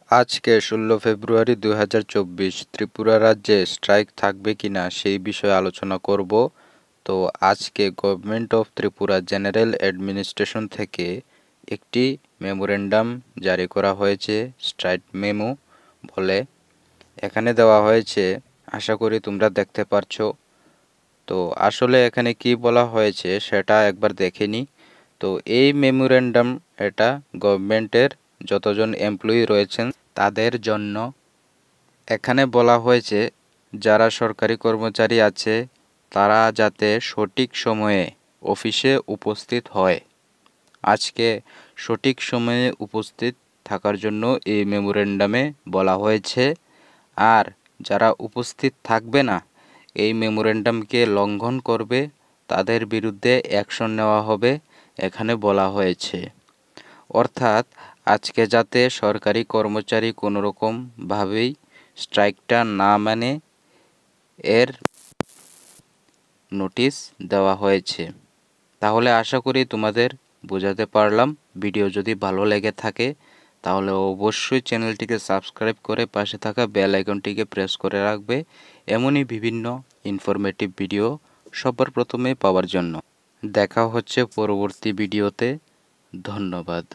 আজকে ১৬ ফেব্রুয়ারি ২০২৪ ত্রিপুরা রাজ্যে স্ট্রাইক থাকবে কিনা সেই বিষয়ে আলোচনা করব। তো আজকে government of Tripura general administration থেকে একটি মেমোরেন্ডাম জারি করা হয়েছে, স্ট্রাইক মেমো বলে। এখানে দেওয়া হয়েছে, আশা করি তোমরা দেখতে পারছো। তো আসলে এখানে কি বলা হয়েছে সেটা একবার দেখে নিই। তো এই মেমোরেন্ডাম এটা গভর্নমেন্টের যতজন এমপ্লয়ি রয়েছেন তাদের জন্য। এখানে বলা হয়েছে যারা সরকারি কর্মচারী আছে তারা যাতে সঠিক সময়ে অফিসে উপস্থিত হয়। আজকে সঠিক সময়ে উপস্থিত থাকার জন্য এই মেমোরেন্ডামে বলা হয়েছে। আর যারা উপস্থিত থাকবে না, এই মেমোরেন্ডামকে লঙ্ঘন করবে, তাদের বিরুদ্ধে অ্যাকশন নেওয়া হবে এখানে বলা হয়েছে। অর্থাৎ আজকে যাতে সরকারি কর্মচারী কোনোরকমভাবেই স্ট্রাইকটা না মানে এর নোটিশ দেওয়া হয়েছে। তাহলে আশা করি তোমাদের বোঝাতে পারলাম। ভিডিও যদি ভালো লেগে থাকে তাহলে অবশ্যই চ্যানেলটিকে সাবস্ক্রাইব করে পাশে থাকা বেল আইকনটিকে প্রেস করে রাখবে এমনই বিভিন্ন ইনফরমেটিভ ভিডিও সবার প্রথমে পাওয়ার জন্য। দেখা হচ্ছে পরবর্তী ভিডিওতে। ধন্যবাদ।